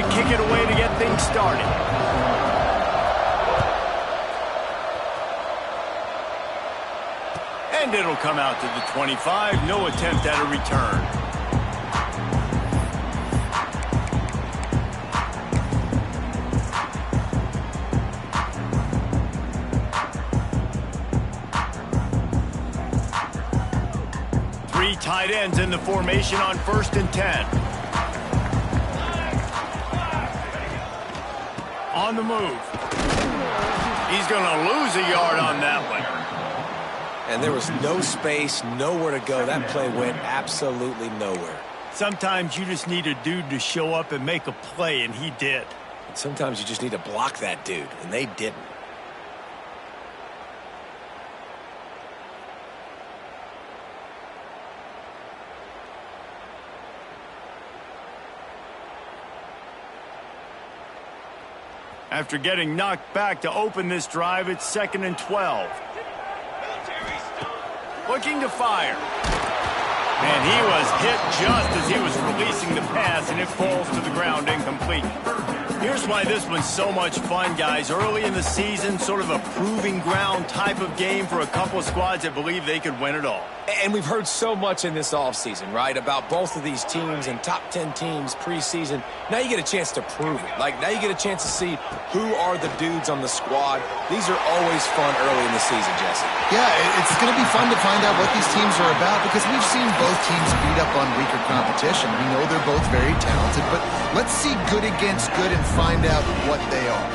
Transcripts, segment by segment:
to kick it away to get things started. And it'll come out to the 25. No attempt at a return. Three tight ends in the formation on 1st and 10. On the move. He's going to lose a yard on that one. And there was no space, nowhere to go. That play went absolutely nowhere. Sometimes you just need a dude to show up and make a play, and he did. And sometimes you just need to block that dude, and they didn't. After getting knocked back to open this drive, it's 2nd and 12. Looking to fire. And he was hit just as he was releasing the pass, and it falls to the ground incomplete. Here's why this one's so much fun, guys. Early in the season, sort of a proving ground type of game for a couple of squads that believe they could win it all. And we've heard so much in this offseason, right, about both of these teams and top 10 teams preseason. Now you get a chance to prove it. Like, now you get a chance to see who are the dudes on the squad. These are always fun early in the season, Jesse. Yeah, it's going to be fun to find out what these teams are about because we've seen both teams beat up on weaker competition. We know they're both very talented, but let's see good against good and find out what they are.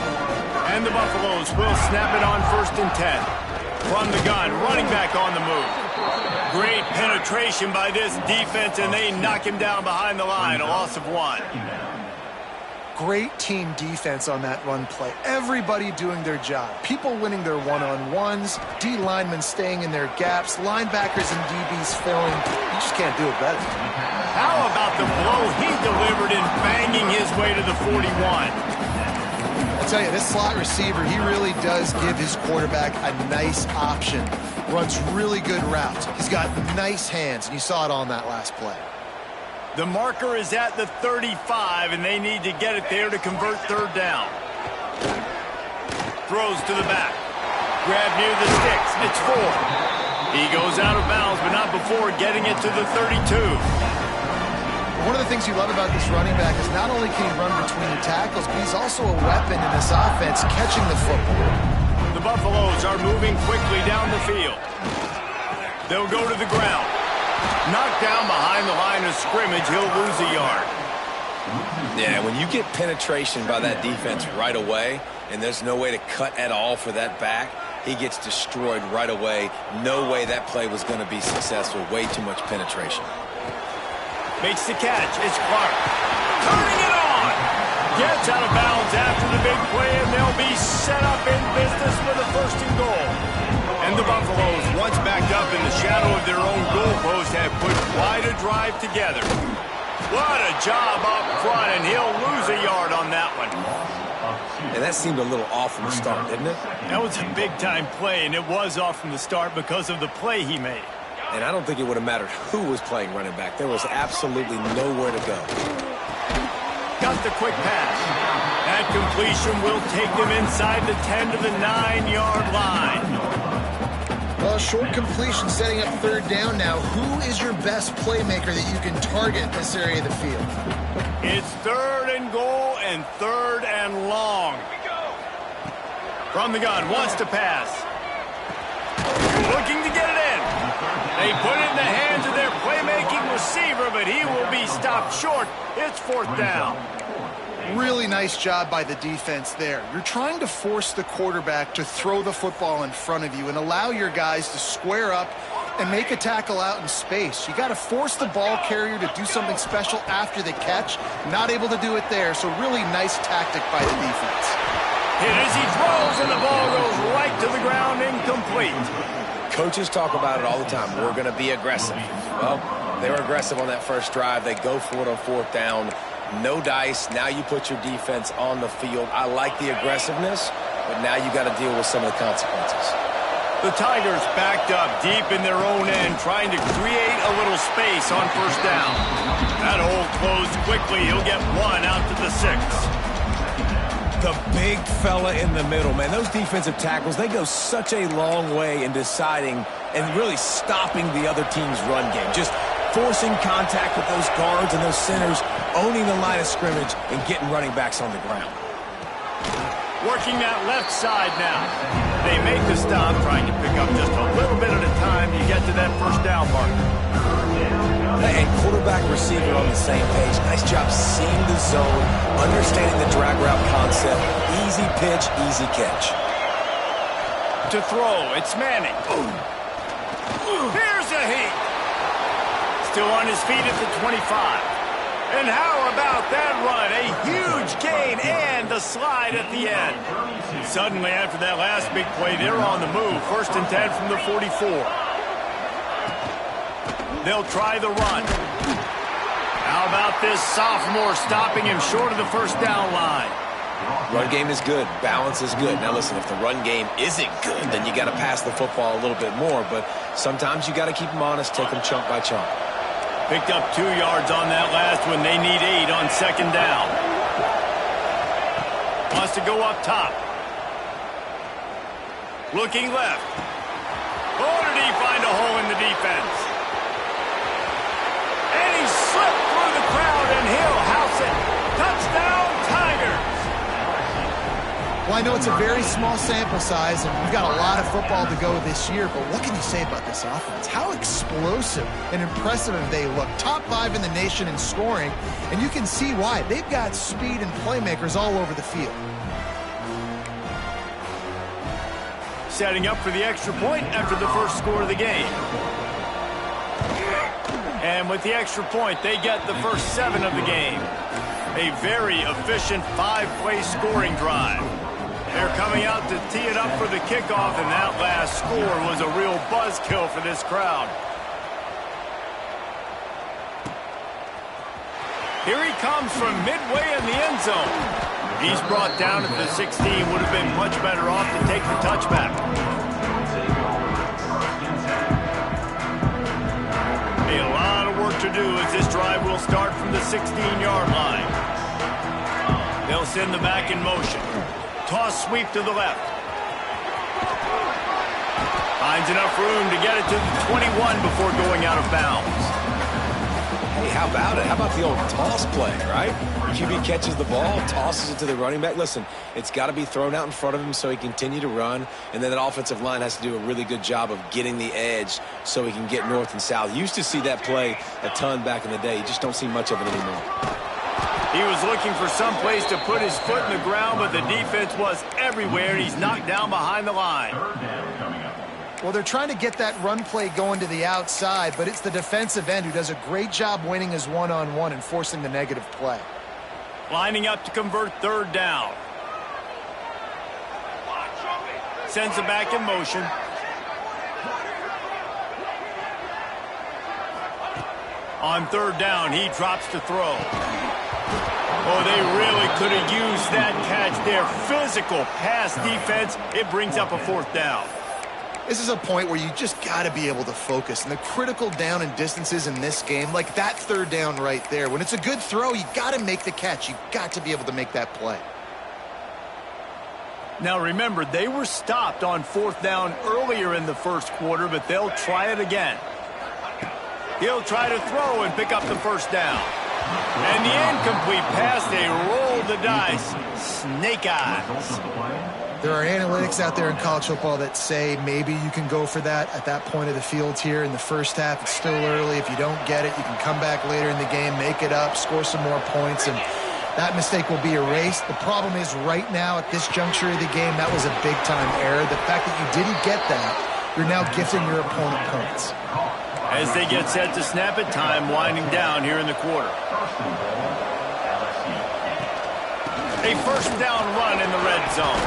And the Buffaloes will snap it on 1st and 10. From the gun, running back on the move. Great penetration by this defense, and they knock him down behind the line, a loss of 1. Great team defense on that run play. Everybody doing their job. People winning their one-on-ones, D linemen staying in their gaps, linebackers and DBs filling. You just can't do it better. How about the blow he delivered in banging his way to the 41? I'll tell you, this slot receiver, he really does give his quarterback a nice option. Runs really good routes. He's got nice hands, and you saw it on that last play. The marker is at the 35, and they need to get it there to convert 3rd down. Throws to the back. Grab near the sticks. It's 4. He goes out of bounds, but not before getting it to the 32. One of the things you love about this running back is not only can he run between the tackles, but he's also a weapon in this offense catching the football. The Buffaloes are moving quickly down the field. They'll go to the ground. Knocked down behind the line of scrimmage, he'll lose a yard. Yeah, when you get penetration by that defense right away, and there's no way to cut at all for that back, he gets destroyed right away. No way that play was going to be successful. Way too much penetration. Makes the catch. It's Clark. Turning it on. Gets out of bounds after the big play, and they'll be set up in business with a 1st and goal. And the Buffaloes, once backed up in the shadow of their own goalpost, have put quite a drive together. What a job up front, and he'll lose a yard on that one. And that seemed a little off from the start, didn't it? That was a big-time play, and it was off from the start because of the play he made. And I don't think it would have mattered who was playing running back. There was absolutely nowhere to go. Got the quick pass. That completion will take them inside the 10 to the 9-yard line. Well, short completion setting up 3rd down now. Who is your best playmaker that you can target in this area of the field? It's 3rd and goal and 3rd and long. From the gun, wants to pass. Looking to get it in. They put it in the hands of their playmaking receiver, but he will be stopped short. It's 4th down. Really nice job by the defense there. You're trying to force the quarterback to throw the football in front of you and allow your guys to square up and make a tackle out in space. You got to force the ball carrier to do something special after the catch. Not able to do it there, so really nice tactic by the defense. Hit as he throws, and the ball goes right to the ground, incomplete. Coaches talk about it all the time. We're going to be aggressive. Well, they were aggressive on that first drive. They go for it on 4th down. No dice. Now you put your defense on the field. I like the aggressiveness, but now you got to deal with some of the consequences. The Tigers backed up deep in their own end, trying to create a little space on first down. That hole closed quickly. He'll get one out to the 6. The big fella in the middle, man. Those defensive tackles, they go such a long way in deciding and really stopping the other team's run game. Just forcing contact with those guards and those centers, owning the line of scrimmage, and getting running backs on the ground. Working that left side now. They make the stop, trying to pick up just a little bit at a time to get to that first down mark. And quarterback receiver on the same page. Nice job seeing the zone, understanding the drag route concept. Easy pitch, easy catch. To throw, it's Manning. Here's a heat. Still on his feet at the 25. And how about that run? A huge gain and the slide at the end. Suddenly, after that last big play, they're on the move. 1st and 10 from the 44. They'll try the run. How about this sophomore stopping him short of the first down line? Run game is good. Balance is good. Now, listen, if the run game isn't good, then you got to pass the football a little bit more. But sometimes you got to keep them honest, take them chunk by chunk. Picked up 2 yards on that last one. They need 8 on 2nd down. Wants to go up top. Looking left. Oh, did he find a hole in the defense? And he slipped through the crowd, and he'll house it. Touchdown, Tigers! Well, I know it's a very small sample size, and we've got a lot of football to go this year, but what can you say about this offense? How explosive and impressive have they looked? Top 5 in the nation in scoring, and you can see why. They've got speed and playmakers all over the field. Setting up for the extra point after the first score of the game. And with the extra point, they get the first 7 of the game. A very efficient 5-play scoring drive. They're coming out to tee it up for the kickoff, and that last score was a real buzzkill for this crowd. Here he comes from midway in the end zone. He's brought down at the 16. Would have been much better off to take the touchback. A lot of work to do as this drive will start from the 16-yard line. They'll send the back in motion. Toss sweep to the left. Finds enough room to get it to the 21 before going out of bounds. Hey, how about it? How about the old toss play, right? QB catches the ball, tosses it to the running back. Listen, it's got to be thrown out in front of him so he can continue to run, and then that offensive line has to do a really good job of getting the edge so he can get north and south. You used to see that play a ton back in the day. You just don't see much of it anymore. He was looking for some place to put his foot in the ground, but the defense was everywhere, and he's knocked down behind the line. Well, they're trying to get that run play going to the outside, but it's the defensive end who does a great job winning his one-on-one and forcing the negative play. Lining up to convert 3rd down. Sends it back in motion. On 3rd down, he drops to throw. Oh, they really could have used that catch there. Physical pass defense. It brings up a 4th down. This is a point where you just got to be able to focus. And the critical down and distances in this game, like that 3rd down right there, when it's a good throw, you got to make the catch. You got to be able to make that play. Now, remember, they were stopped on 4th down earlier in the first quarter, but they'll try it again. He'll try to throw and pick up the 1st down. And the incomplete pass, they roll the dice. Snake eyes. There are analytics out there in college football that say maybe you can go for that at that point of the field here in the first half. It's still early. If you don't get it, you can come back later in the game, make it up, score some more points, and that mistake will be erased. The problem is right now at this juncture of the game, that was a big-time error. The fact that you didn't get that, you're now gifting your opponent points. As they get set to snap it, time winding down here in the quarter. A 1st down run in the red zone.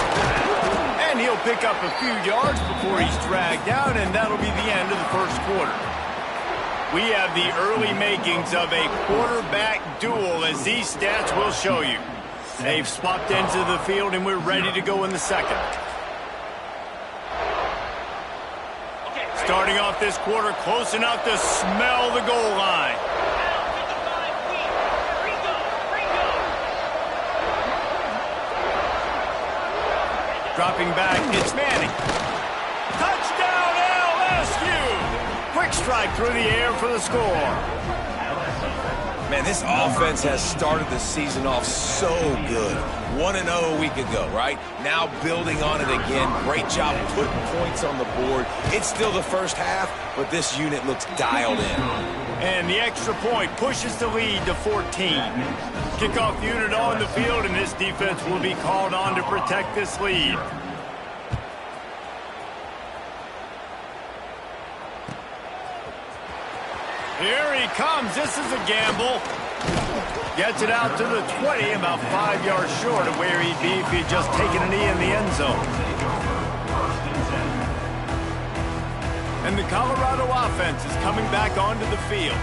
And he'll pick up a few yards before he's dragged down, and that'll be the end of the first quarter. We have the early makings of a quarterback duel, as these stats will show you. They've swapped ends of the field, and we're ready to go in the second. starting off this quarter close enough to smell the goal line. Dropping back, it's Manning. Touchdown LSU! Quick strike through the air for the score. Man, this offense has started the season off so good. 1-0 a week ago, right? Now building on it again. Great job putting points on the board. It's still the first half, but this unit looks dialed in. And the extra point pushes the lead to 14. Kickoff unit on the field, and this defense will be called on to protect this lead. Here he comes. This is a gamble. Gets it out to the 20, about 5 yards short of where he'd be if he'd just taken a knee in the end zone. And the Colorado offense is coming back onto the field.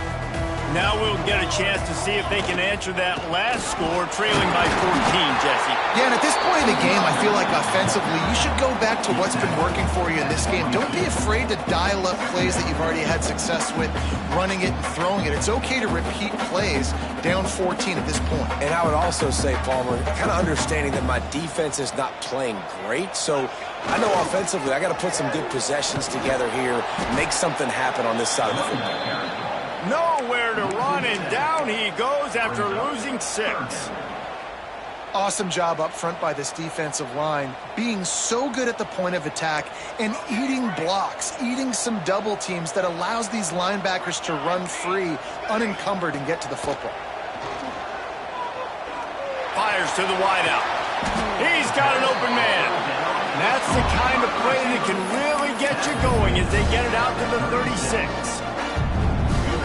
Now we'll get a chance to see if they can answer that last score, trailing by 14, Jesse. Yeah, and at this point in the game, I feel like offensively, you should go back to what's been working for you in this game. Don't be afraid to dial up plays that you've already had success with, running it and throwing it. It's okay to repeat plays down 14 at this point. And I would also say, Palmer, kind of understanding that my defense is not playing great, so I know offensively I got to put some good possessions together here, make something happen on this side of the football. Nowhere to run, and down he goes after losing 6. Awesome job up front by this defensive line, being so good at the point of attack and eating blocks, eating some double teams that allows these linebackers to run free, unencumbered, and get to the football. Fires to the wideout. He's got an open man. That's the kind of play that can really get you going as they get it out to the 36.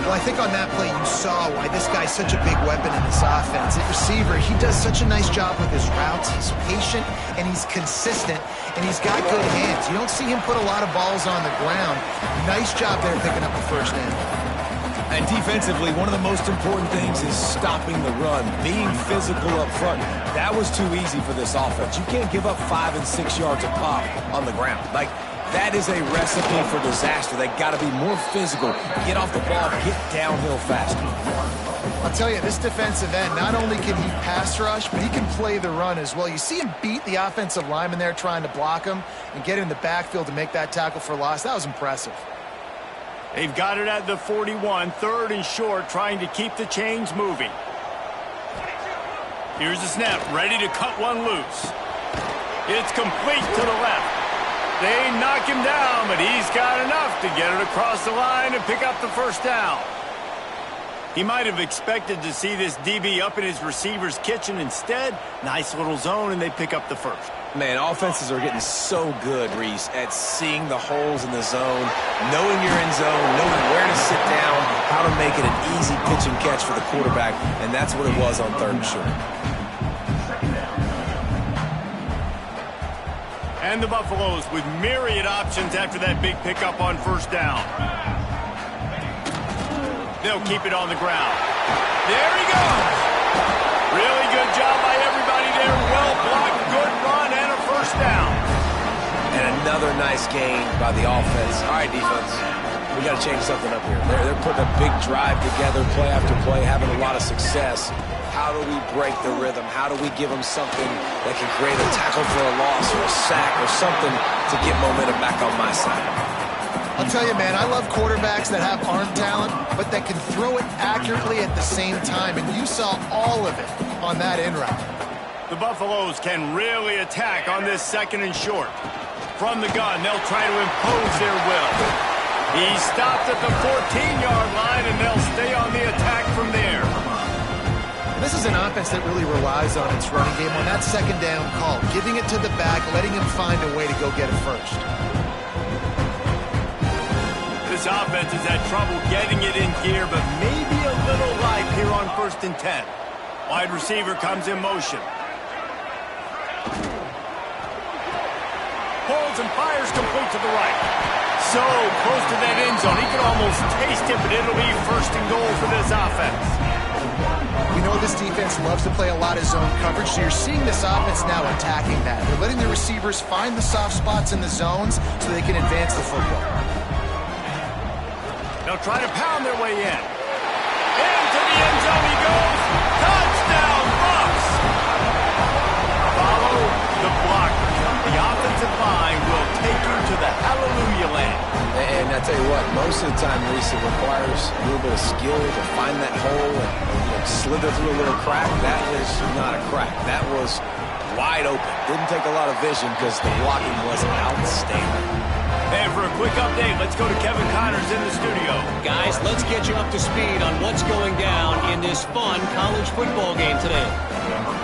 Well, I think on that play you saw why this guy's such a big weapon in this offense. At receiver, he does such a nice job with his routes. He's patient, and he's consistent, and he's got good hands. You don't see him put a lot of balls on the ground. Nice job there picking up the first down. And defensively, one of the most important things is stopping the run, being physical up front. That was too easy for this offense. You can't give up 5 and 6 yards a pop on the ground. That is a recipe for disaster. They got to be more physical, get off the ball, get downhill faster. I'll tell you, this defensive end, not only can he pass rush, but he can play the run as well. You see him beat the offensive lineman there trying to block him and get in the backfield to make that tackle for loss. That was impressive. They've got it at the 41, 3rd and short, trying to keep the chains moving. Here's the snap, ready to cut one loose. It's complete to the left. They knock him down, but he's got enough to get it across the line and pick up the first down. He might have expected to see this DB up in his receiver's kitchen. Instead, nice little zone, and they pick up the first. Man, offenses are getting so good, Reese, at seeing the holes in the zone, knowing you're in zone, knowing where to sit down, how to make it an easy pitch and catch for the quarterback, and that's what it was on 3rd and short. And the Buffaloes with myriad options after that big pickup on first down. They'll keep it on the ground. There he goes. Really good job by everybody there. Well blocked, good run, and a first down. And another nice gain by the offense. All right, defense, we got to change something up here. They're putting a big drive together, play after play, having a lot of success. How do we break the rhythm? How do we give them something that can create a tackle for a loss or a sack or something to get momentum back on my side? I'll tell you, man, I love quarterbacks that have arm talent, but that can throw it accurately at the same time, and you saw all of it on that in route. The Buffaloes can really attack on this 2nd and short. From the gun, they'll try to impose their will. He stopped at the 14-yard line, and they'll stay on the attack from there. This is an offense that really relies on its running game on that 2nd down call, giving it to the back, letting him find a way to go get it first. This offense has had trouble getting it in gear, but maybe a little life here on 1st and 10. Wide receiver comes in motion. Pulls and fires complete to the right. So close to that end zone, he could almost taste it, but it'll be 1st and goal for this offense. You know this defense loves to play a lot of zone coverage, so you're seeing this offense now attacking that. They're letting the receivers find the soft spots in the zones so they can advance the football. They'll try to pound their way in. Into the end zone he goes. Touchdown, Bucs! Follow the blockers. The offensive line will take you to the hallelujah land. And I tell you what, most of the time, Reese, it requires a little bit of skill to find that hole and slither through a little crack. That was not a crack. That was wide open. Didn't take a lot of vision because the blocking was outstanding. And for a quick update, let's go to Kevin Connors in the studio. Guys, let's get you up to speed on what's going down in this fun college football game today.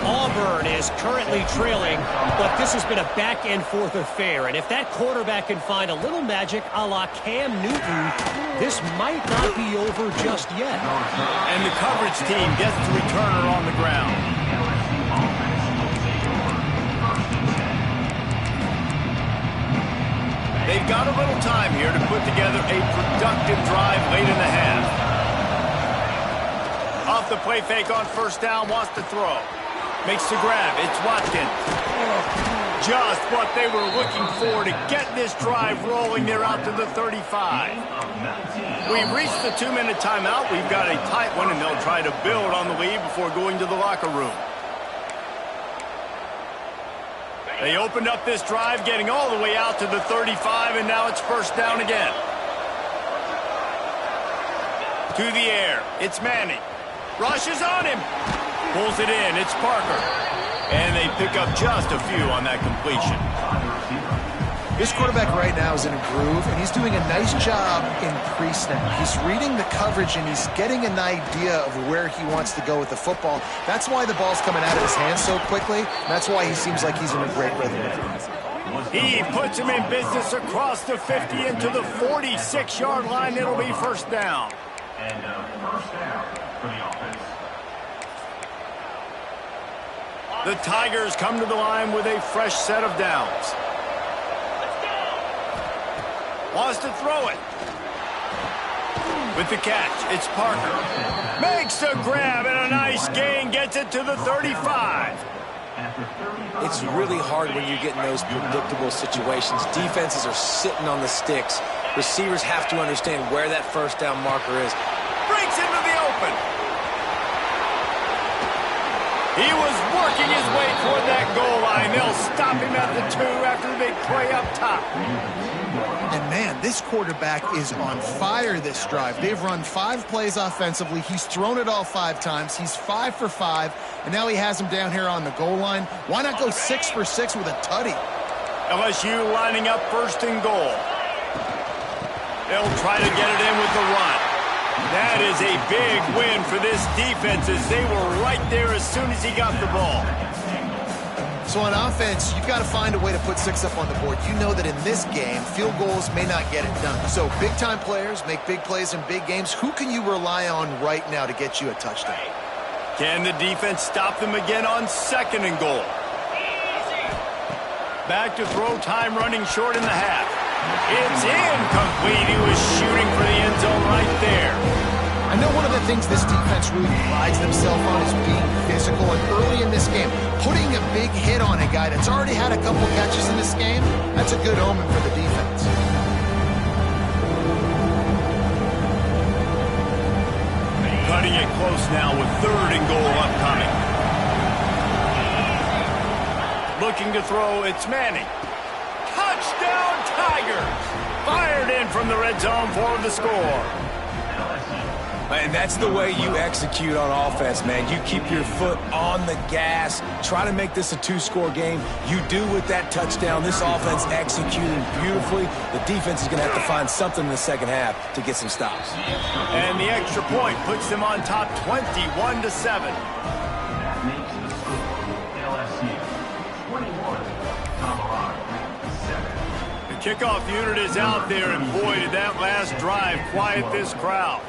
Auburn is currently trailing, but this has been a back-and-forth affair. And if that quarterback can find a little magic a la Cam Newton, this might not be over just yet. And the coverage team gets the returner on the ground. They've got a little time here to put together a productive drive late in the half. Off the play fake on first down, wants to throw. Makes the grab, it's Watkins. Just what they were looking for to get this drive rolling. They're out to the 35. We've reached the 2-minute timeout. We've got a tight one, and they'll try to build on the lead before going to the locker room. They opened up this drive, getting all the way out to the 35, and now it's first down again. To the air, it's Manning. Rushes on him. Pulls it in, it's Parker. And they pick up just a few on that completion. This quarterback right now is in a groove, and he's doing a nice job in pre-snap. He's reading the coverage, and he's getting an idea of where he wants to go with the football. That's why the ball's coming out of his hands so quickly. That's why he seems like he's in a great rhythm. He puts him in business across the 50 into the 46-yard line. It'll be first down. And first down for the offense. The Tigers come to the line with a fresh set of downs. Wants to throw it. With the catch, it's Parker. Makes the grab and a nice gain. Gets it to the 35. It's really hard when you get in those predictable situations. Defenses are sitting on the sticks. Receivers have to understand where that first down marker is. Breaks into the open. He was working his way toward that goal line. They'll stop him at the 2 after the big play up top. And, man, this quarterback is on fire this drive. They've run 5 plays offensively. He's thrown it all 5 times. He's 5 for 5, and now he has him down here on the goal line. Why not go 6 for 6 with a tutty? LSU lining up first and goal. They'll try to get it in with the run. That is a big win for this defense as they were right there as soon as he got the ball. So on offense, you've got to find a way to put 6 up on the board. You know that in this game, field goals may not get it done. So big-time players make big plays in big games. Who can you rely on right now to get you a touchdown? Can the defense stop them again on second and goal? Back to throw, time running short in the half. It's incomplete. He was shooting for the end zone right there. I know one of the things this defense really prides themselves on is being physical, and early in this game, putting a big hit on a guy that's already had a couple catches in this game, that's a good omen for the defense. Cutting it close now with third and goal upcoming. Looking to throw, it's Manning. Touchdown Tigers! Fired in from the red zone for the score. And that's the way you execute on offense, man. You keep your foot on the gas. Try to make this a 2-score game. You do with that touchdown. This offense executing beautifully. The defense is going to have to find something in the second half to get some stops. And the extra point puts them on top 21-7. The kickoff unit is out there, and boy, did that last drive quiet this crowd.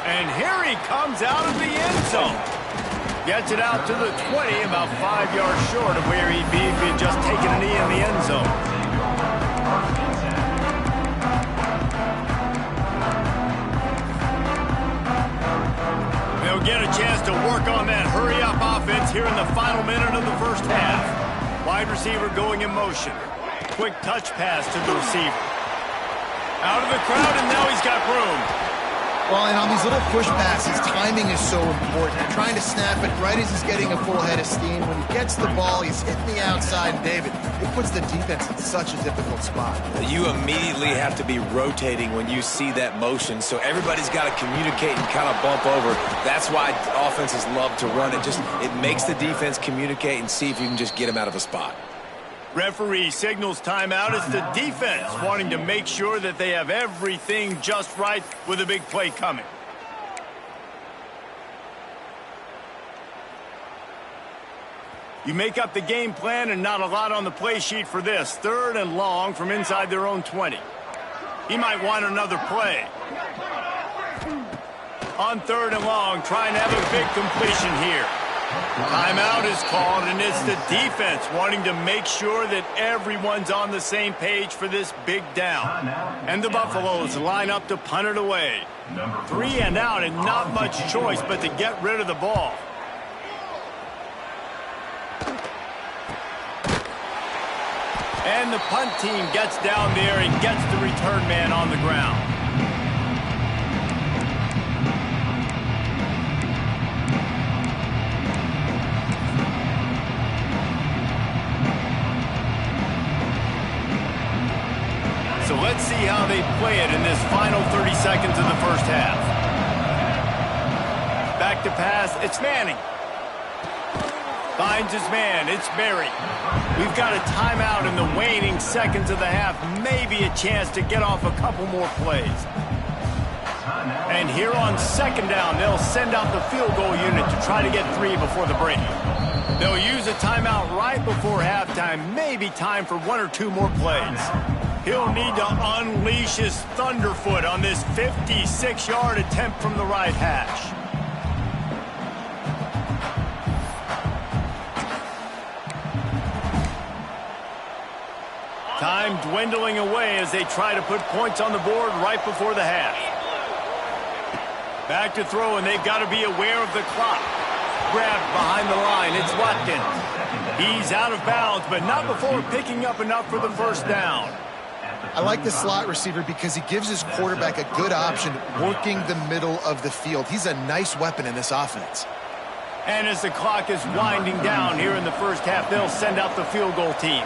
And here he comes out of the end zone. Gets it out to the 20, about 5 yards short of where he'd be if he had just taken a knee in the end zone. They'll get a chance to work on that hurry-up offense here in the final minute of the first half. Wide receiver going in motion. quick touch pass to the receiver. Out of the crowd, and now he's got room. Well, and on these little push passes, timing is so important. You're trying to snap it right as he's getting a full head of steam. When he gets the ball, he's hitting the outside, and David, it puts the defense in such a difficult spot. You immediately have to be rotating when you see that motion, so everybody's got to communicate and kind of bump over. That's why offenses love to run it. It makes the defense communicate and see if you can just get him out of a spot. Referee signals timeout. It's the defense wanting to make sure that they have everything just right with a big play coming. You make up the game plan and not a lot on the play sheet for this. 3rd and long from inside their own 20. He might want another play. On 3rd and long, trying to have a big completion here. Timeout is called, and it's the defense wanting to make sure that everyone's on the same page for this big down. And the Buffaloes line up to punt it away. 3 and out, and not much choice but to get rid of the ball. And the punt team gets down there and gets the return man on the ground. So let's see how they play it in this final 30 seconds of the first half. Back to pass, it's Manning. Finds his man, it's Berry. We've got a timeout in the waning seconds of the half. Maybe a chance to get off a couple more plays. And here on 2nd down, they'll send out the field goal unit to try to get 3 before the break. They'll use a timeout right before halftime. Maybe time for 1 or 2 more plays. He'll need to unleash his thunderfoot on this 56-yard attempt from the right hash. Time dwindling away as they try to put points on the board right before the half. Back to throw, and they've got to be aware of the clock. Grabbed behind the line, it's Watkins. He's out of bounds, but not before picking up enough for the first down. I like the slot receiver because he gives his quarterback a good option working the middle of the field. He's a nice weapon in this offense. And as the clock is winding down here in the first half, they'll send out the field goal team.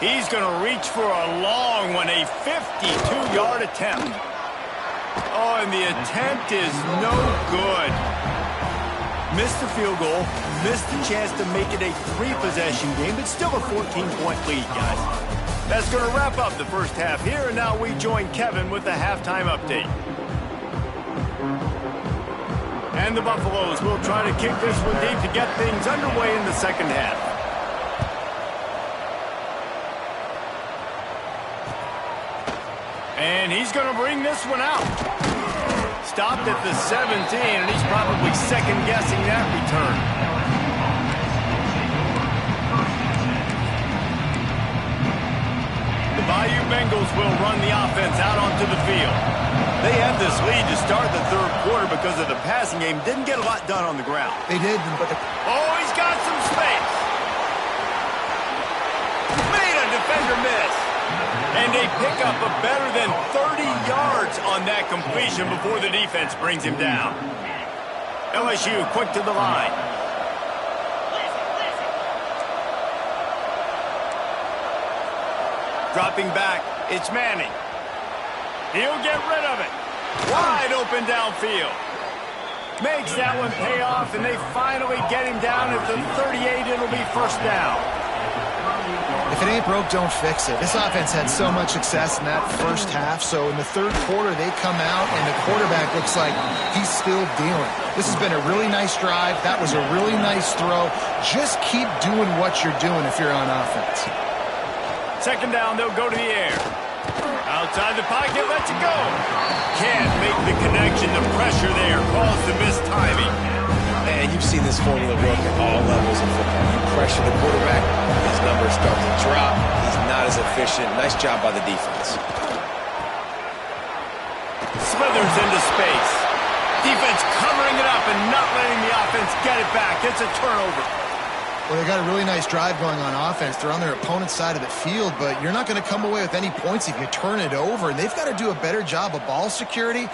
He's going to reach for a long one, a 52-yard attempt. Oh, and the attempt is no good. Missed the field goal, missed the chance to make it a 3-possession game, but still a 14-point lead, guys. That's going to wrap up the first half here, and now we join Kevin with the halftime update. And the Buffaloes will try to kick this one deep to get things underway in the second half. And he's going to bring this one out. Stopped at the 17, and he's probably second-guessing that return. Bayou Bengals will run the offense out onto the field. They had this lead to start the 3rd quarter because of the passing game. Didn't get a lot done on the ground. They did, but oh, he's got some space. Made a defender miss. And they pick up a better than 30 yards on that completion before the defense brings him down. LSU quick to the line. Dropping back, it's Manning. He'll get rid of it. Wide open downfield. Makes that one pay off, and they finally get him down at the 38. It'll be first down. If it ain't broke, don't fix it. This offense had so much success in that first half, so in the 3rd quarter, they come out, and the quarterback looks like he's still dealing. This has been a really nice drive. That was a really nice throw. Just keep doing what you're doing if you're on offense. 2nd down, they'll go to the air. Outside the pocket, lets it go. Can't make the connection. The pressure there caused the missed timing. Man, you've seen this formula work at all levels of football. You pressure the quarterback, his numbers start to drop. He's not as efficient. Nice job by the defense. Smithers into space. Defense covering it up and not letting the offense get it back. It's a turnover. Well, they got a really nice drive going on offense. They're on their opponent's side of the field, but you're not going to come away with any points if you turn it over. And they've got to do a better job of ball security.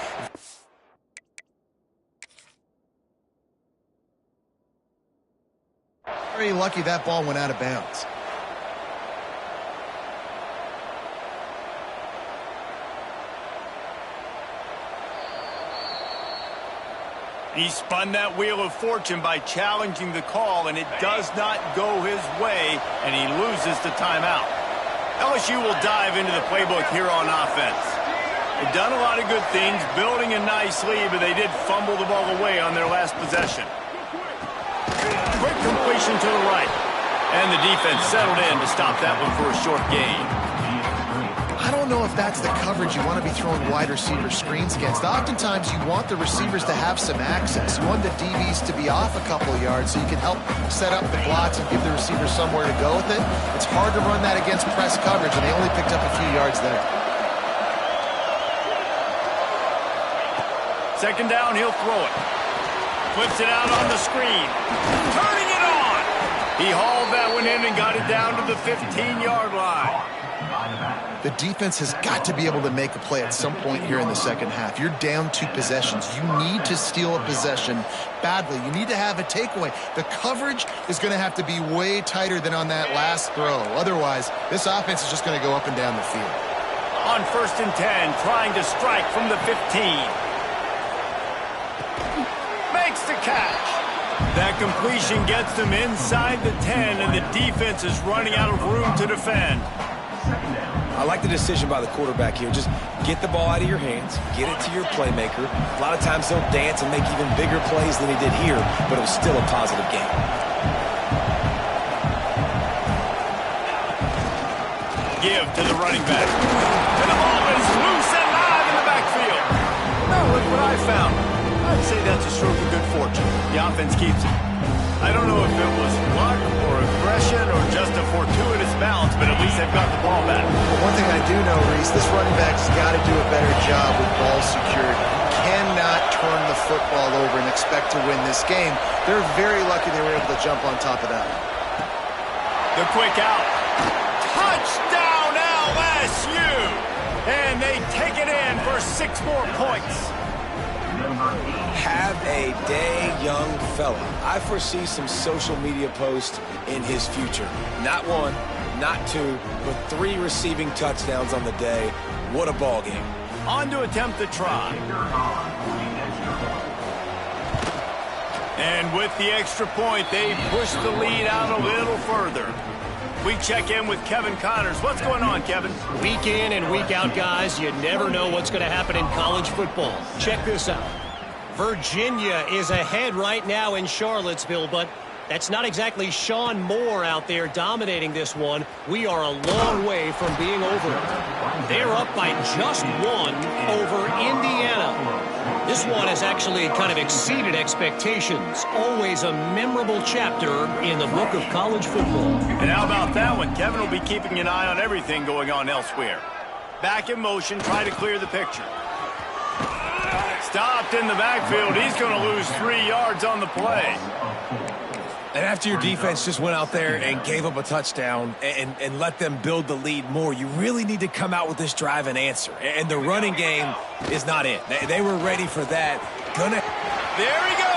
Very lucky that ball went out of bounds. He spun that wheel of fortune by challenging the call, and it does not go his way, and he loses the timeout. LSU will dive into the playbook here on offense. They've done a lot of good things, building a nice lead, but they did fumble the ball away on their last possession. Quick completion to the right, and the defense settled in to stop that one for a short gain. I don't know if that's the coverage you want to be throwing wide receiver screens against. Oftentimes, you want the receivers to have some access. You want the DBs to be off a couple of yards so you can help set up the blocks and give the receiver somewhere to go with it. It's hard to run that against press coverage, and they only picked up a few yards there. Second down, he'll throw it. Flips it out on the screen. Turning it on! He hauled that one in and got it down to the 15-yard line. The defense has got to be able to make a play at some point here in the second half. You're down 2 possessions. You need to steal a possession badly. You need to have a takeaway. The coverage is going to have to be way tighter than on that last throw. Otherwise, this offense is just going to go up and down the field. On 1st and 10, trying to strike from the 15. Makes the catch. That completion gets them inside the 10, and the defense is running out of room to defend. I like the decision by the quarterback here. Just get the ball out of your hands, get it to your playmaker. A lot of times he'll dance and make even bigger plays than he did here, but it was still a positive game. Give to the running back. And the ball is loose and live in the backfield. Now look what I found. I'd say that's a stroke of good fortune. The offense keeps it. I don't know if it was luck or aggression or just a fortuitous bounce, but at least they've got the ball back. But one thing I do know, Reese, this running back's got to do a better job with ball security. You cannot turn the football over and expect to win this game. They're very lucky they were able to jump on top of that. The quick out. Touchdown LSU! And they take it in for 6 more points. Have a day, young fella. I foresee some social media posts in his future. Not 1, not 2, but 3 receiving touchdowns on the day. What a ball game. On to attempt the try. And with the extra point, they push the lead out a little further. We check in with Kevin Connors. What's going on, Kevin? Week in and week out, guys, you never know what's going to happen in college football. Check this out. Virginia is ahead right now in Charlottesville, but that's not exactly Sean Moore out there dominating this one. We are a long way from being over. They're up by just 1 over Indiana. This one has actually kind of exceeded expectations. Always a memorable chapter in the book of college football. And how about that one? Kevin will be keeping an eye on everything going on elsewhere. Back in motion, try to clear the picture. Stopped in the backfield. He's going to lose 3 yards on the play. And after your defense just went out there and gave up a touchdown and let them build the lead more, you really need to come out with this drive and answer. And the running game is not it. They were ready for that. There he goes.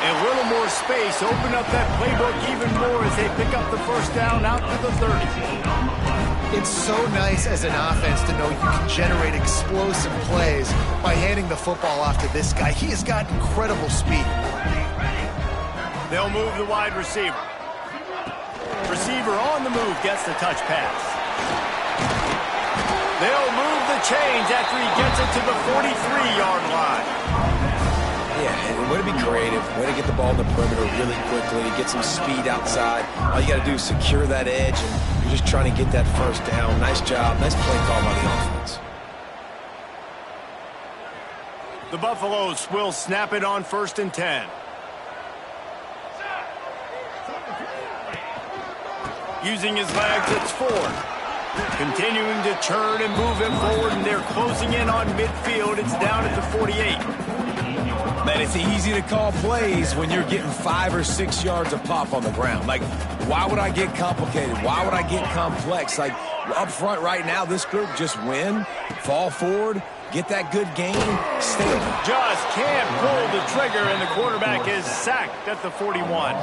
A little more space. Open up that playbook even more as they pick up the first down out to the 30. It's so nice as an offense to know you can generate explosive plays by handing the football off to this guy. He has got incredible speed. They'll move the wide receiver. Receiver on the move gets the touch pass. They'll move the chains after he gets it to the 43-yard line. Yeah, and way to be creative, way to get the ball in the perimeter really quickly, get some speed outside. All you got to do is secure that edge, and you're just trying to get that first down. Nice job. Nice play call by the offense. The Buffaloes will snap it on 1st and 10. Using his legs, it's Ford. Continuing to turn and move it forward, and they're closing in on midfield. It's down at the 48. Man, it's easy to call plays when you're getting 5 or 6 yards of pop on the ground. Like, why would I get complicated? Why would I get complex? Like, up front right now, this group just win, fall forward, get that good gain, stay. Just can't pull the trigger, and the quarterback is sacked at the 41.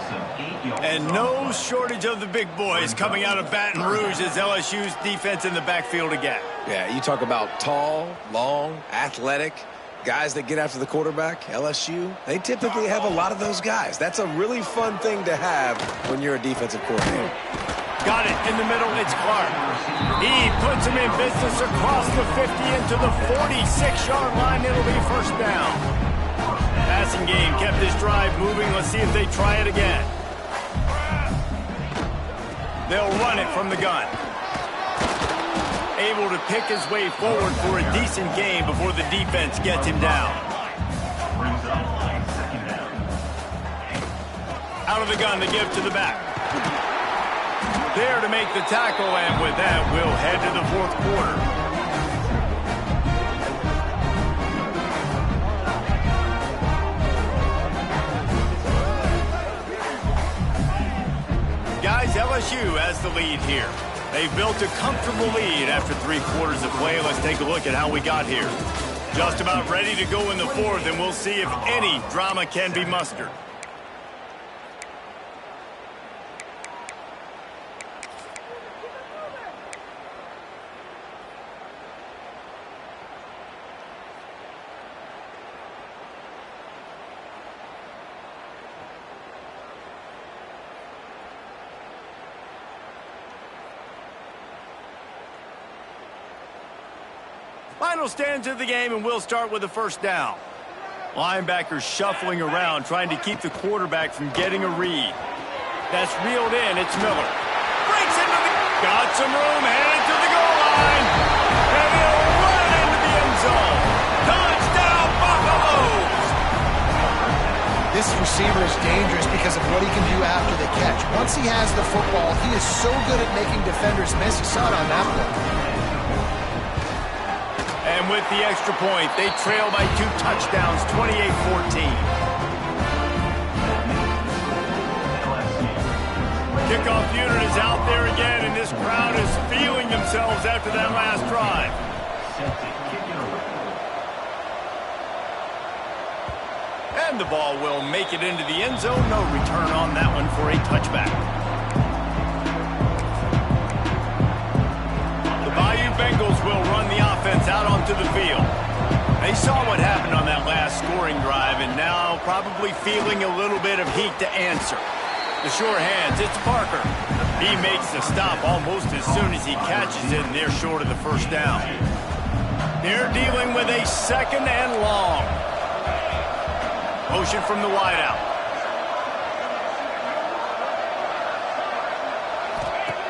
And no shortage of the big boys coming out of Baton Rouge as LSU's defense in the backfield again. Yeah, you talk about tall, long, athletic, guys that get after the quarterback, LSU, they typically have a lot of those guys. That's a really fun thing to have when you're a defensive coordinator. Got it in the middle, it's Clark. He puts him in business across the 50 into the 46-yard line. It'll be first down. Passing game kept this drive moving. Let's see if they try it again. They'll run it from the gun. Able to pick his way forward for a decent gain before the defense gets him down. Out of the gun, they give to the back. There to make the tackle, and with that, we'll head to the fourth quarter. Guys, LSU has the lead here. They've built a comfortable lead after 3 quarters of play. Let's take a look at how we got here. Just about ready to go in the fourth, and we'll see if any drama can be mustered. Final stands of the game, and we'll start with the first down. Linebackers shuffling around, trying to keep the quarterback from getting a read. That's reeled in. It's Miller. Breaks into the... Got some room, headed to the goal line. And he'll run into the end zone. Touchdown, Buffaloes! This receiver is dangerous because of what he can do after the catch. Once he has the football, he is so good at making defenders miss. You saw it on that play. And with the extra point, they trail by 2 touchdowns, 28-14. Kickoff unit is out there again, and this crowd is feeling themselves after that last drive. And the ball will make it into the end zone. No return on that one for a touchback. The Bayou Bengals will run the offense out onto the field. They saw what happened on that last scoring drive, and now probably feeling a little bit of heat to answer. The sure hands, it's Parker. He makes the stop almost as soon as he catches it, and they're short of the first down. They're dealing with a second and long. Motion from the wideout.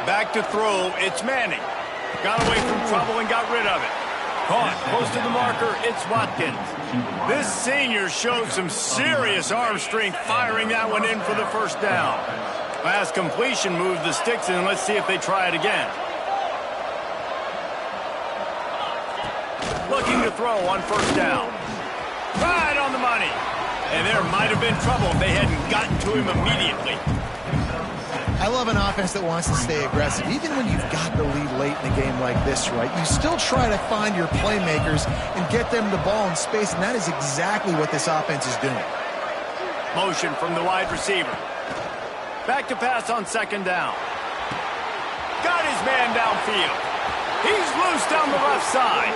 Back to throw, it's Manning. Got away from trouble and got rid of it. Caught close to the marker, it's Watkins. This senior showed some serious arm strength firing that one in for the first down. Last completion moved the sticks in. Let's see if they try it again. Looking to throw on first down. Right on the money. And there might have been trouble if they hadn't gotten to him immediately. I love an offense that wants to stay aggressive. Even when you've got the lead late in a game like this, right, you still try to find your playmakers and get them the ball in space, and that is exactly what this offense is doing. Motion from the wide receiver. Back to pass on second down. Got his man downfield. He's loose down the left side.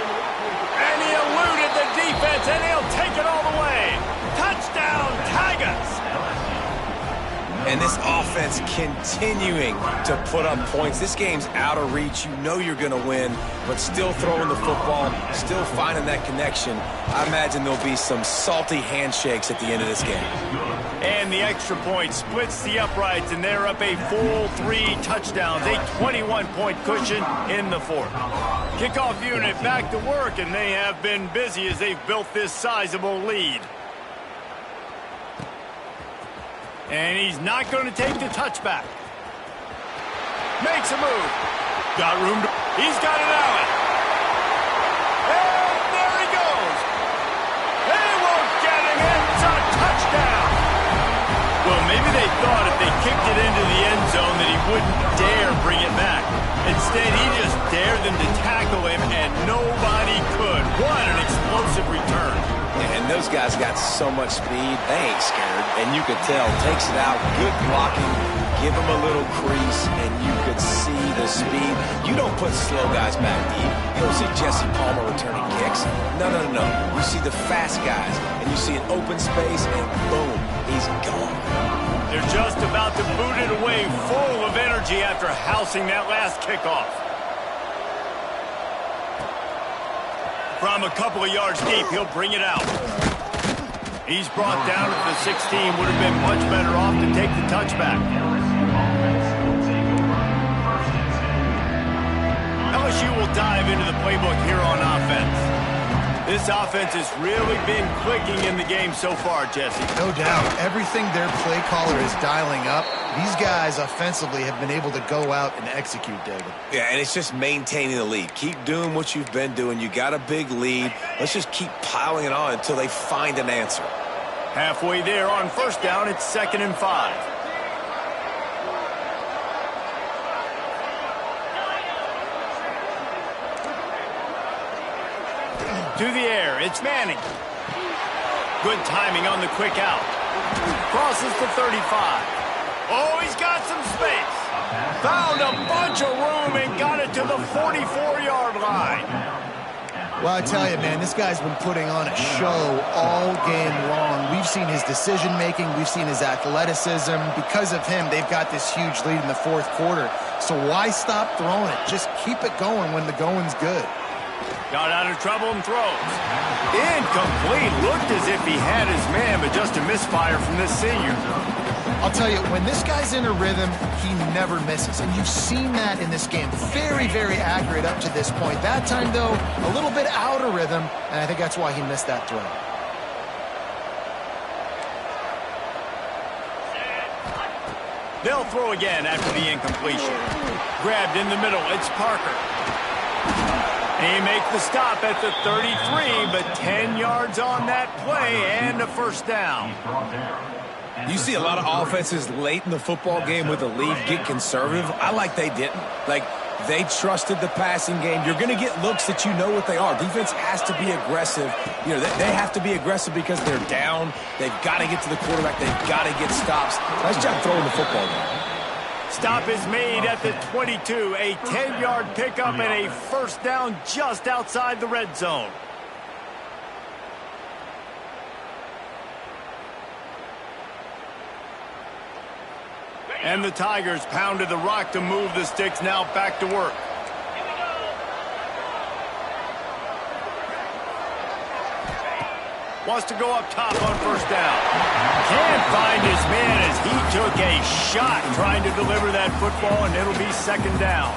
And he eluded the defense, and he'll take it all the way. Touchdown, Tigers! And this offense continuing to put up points. This game's out of reach. You know you're going to win, but still throwing the football, still finding that connection. I imagine there'll be some salty handshakes at the end of this game. And the extra point splits the uprights, and they're up a full 3 touchdowns, a 21-point cushion in the fourth. Kickoff unit back to work, and they have been busy as they've built this sizable lead. And he's not going to take the touchback. Makes a move. Got room to... He's got it out. And there he goes. They won't get him in time. Maybe they thought if they kicked it into the end zone that he wouldn't dare bring it back. Instead, he just dared them to tackle him, and nobody could. What an explosive return. And those guys got so much speed, they ain't scared. And you could tell, takes it out, good blocking, give him a little crease, and you could see the speed. You don't put slow guys back deep. You don't see Jesse Palmer returning kicks. No. You see the fast guys, and you see an open space, and boom, he's gone. They're just about to boot it away, full of energy after housing that last kickoff. From a couple of yards deep, he'll bring it out. He's brought down at the 16. Would have been much better off to take the touchback. LSU will dive into the playbook here on offense. This offense has really been clicking in the game so far, Jesse. No doubt. Everything their play caller is dialing up, these guys offensively have been able to go out and execute, David. Yeah, and it's just maintaining the lead. Keep doing what you've been doing. You got a big lead. Let's just keep piling it on until they find an answer. Halfway there on first down, it's 2nd and 5. To the air, it's Manning. Good timing on the quick out. Crosses to 35. Oh, he's got some space. Found a bunch of room and got it to the 44-yard line. Well, I tell you, man, this guy's been putting on a show all game long. We've seen his decision-making. We've seen his athleticism. Because of him, they've got this huge lead in the fourth quarter. So why stop throwing it? Just keep it going when the going's good. Got out of trouble and throws. Incomplete. Looked as if he had his man, but just a misfire from this senior. I'll tell you, when this guy's in a rhythm, he never misses. And you've seen that in this game. Very, very accurate up to this point. That time, though, a little bit out of rhythm, and I think that's why he missed that throw. They'll throw again after the incompletion. Grabbed in the middle. It's Parker. He makes the stop at the 33, but 10 yards on that play and a first down. You see a lot of offenses late in the football game with the lead get conservative. I like they didn't. Like, they trusted the passing game. You're going to get looks that you know what they are. Defense has to be aggressive. You know, they have to be aggressive because they're down. They've got to get to the quarterback. They've got to get stops. Nice job throwing the football there. Stop is made at the 22. A 10-yard pickup and a first down just outside the red zone. And the Tigers pounded the rock to move the sticks. Now back to work. Wants to go up top on first down. Can't find his man as he took a shot trying to deliver that football, and it'll be 2nd down.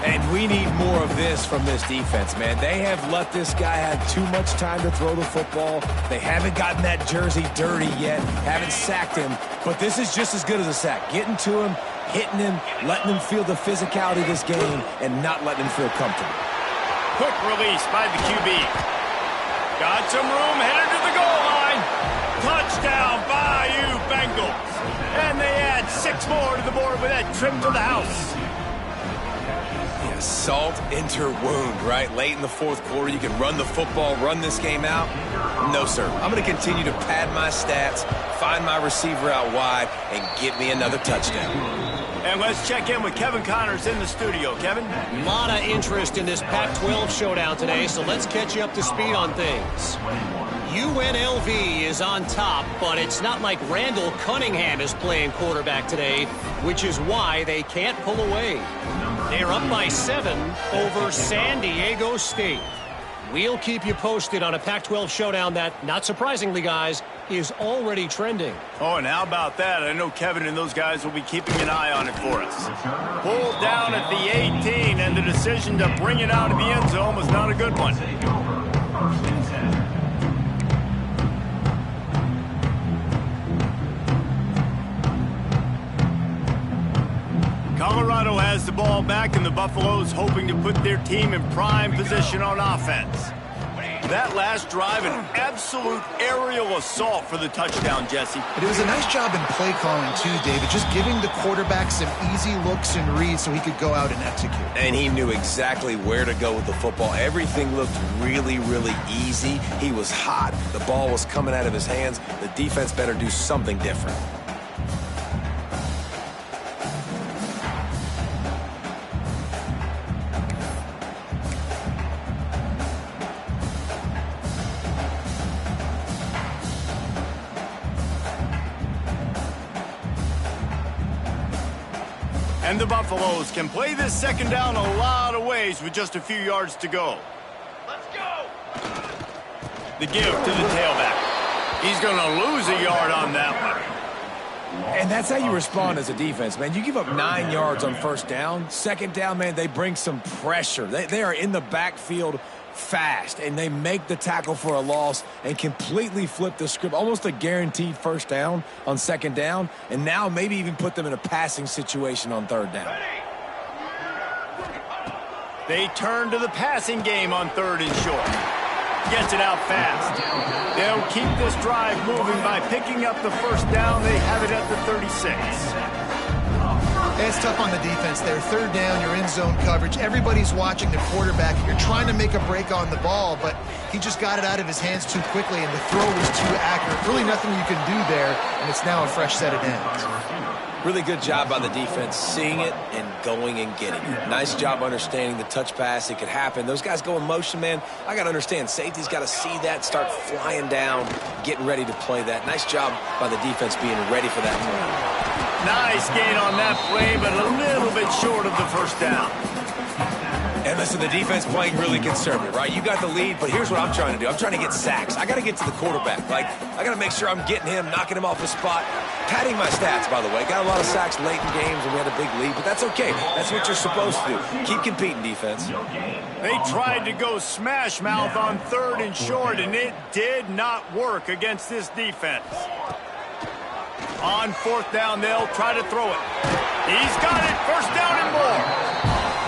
And we need more of this from this defense, man. They have let this guy have too much time to throw the football. They haven't gotten that jersey dirty yet, haven't sacked him. But this is just as good as a sack. Getting to him, hitting him, letting him feel the physicality of this game, and not letting him feel comfortable. Quick release by the QB. Got some room, headed to the goal line. Touchdown, Bayou Bengals. And they add 6 more to the board with that trip to the house. Yeah, salt into wound, right? Late in the fourth quarter, you can run the football, run this game out. No, sir. I'm going to continue to pad my stats, find my receiver out wide, and get me another touchdown. And let's check in with Kevin Connors in the studio. Kevin? A lot of interest in this Pac-12 showdown today, so let's catch you up to speed on things. UNLV is on top, but it's not like Randall Cunningham is playing quarterback today, which is why they can't pull away. They're up by 7 over San Diego State. We'll keep you posted on a Pac-12 showdown that, not surprisingly, guys, is already trending. Oh, and how about that? I know Kevin and those guys will be keeping an eye on it for us. Pulled down at the 18, and the decision to bring it out of the end zone was not a good one. Colorado has the ball back, and the Buffaloes hoping to put their team in prime position on offense. That last drive, an absolute aerial assault for the touchdown, Jesse. But it was a nice job in play calling too, David, just giving the quarterback some easy looks and reads so he could go out and execute. And he knew exactly where to go with the football. Everything looked really, really easy. He was hot. The ball was coming out of his hands. The defense better do something different. And the Buffaloes can play this second down a lot of ways with just a few yards to go. Let's go! The give to the tailback. He's going to lose a yard on that one. And that's how you respond as a defense, man. You give up 9 yards on first down. Second down, man, they bring some pressure. They are in the backfield fast, and they make the tackle for a loss and completely flip the script. Almost a guaranteed first down on second down, and now maybe even put them in a passing situation on third down. They turn to the passing game on third and short. Gets it out fast. They'll keep this drive moving by picking up the first down. They have it at the 36. It's tough on the defense there. Third down, you're in zone coverage. Everybody's watching the quarterback. You're trying to make a break on the ball, but he just got it out of his hands too quickly, and the throw was too accurate. Really nothing you can do there, and it's now a fresh set of downs. Really good job by the defense, seeing it and going and getting it. Nice job understanding the touch pass. It could happen. Those guys go in motion, man. I got to understand, safety's got to see that, start flying down, getting ready to play that. Nice job by the defense being ready for that play. Nice gain on that play, but a little bit short of the first down. And listen, the defense playing really conservative, right? You got the lead, but here's what I'm trying to do. I'm trying to get sacks. I got to get to the quarterback. Like, I got to make sure I'm getting him, knocking him off his spot. Padding my stats, by the way. Got a lot of sacks late in games when we had a big lead, but that's okay. That's what you're supposed to do. Keep competing, defense. They tried to go smash mouth on third and short, and it did not work against this defense. On fourth down, they'll try to throw it. He's got it. First down and more.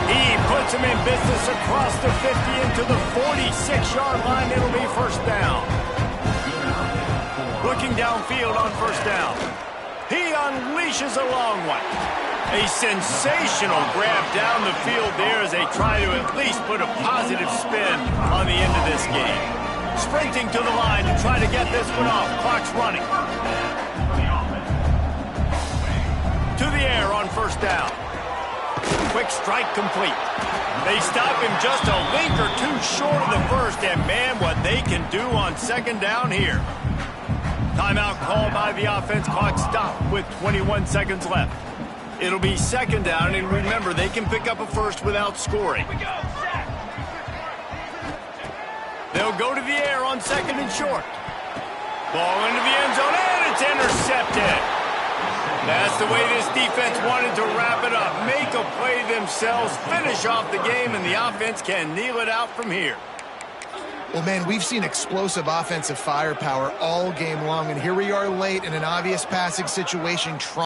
He puts him in business across the 50 into the 46-yard line. It'll be first down. Looking downfield on first down. He unleashes a long one. A sensational grab down the field there as they try to at least put a positive spin on the end of this game. Sprinting to the line to try to get this one off. Clock's running. To the air on first down. Quick strike complete. They stop him just a link or two short of the first, and man, what they can do on second down here. Timeout called by the offense. Clock stopped with 21 seconds left. It'll be second down, and remember, they can pick up a first without scoring. They'll go to the air on second and short. Ball into the end zone, and it's intercepted. That's the way this defense wanted to wrap it up. Make a play themselves, finish off the game, and the offense can kneel it out from here. Well, man, we've seen explosive offensive firepower all game long, and here we are late in an obvious passing situation.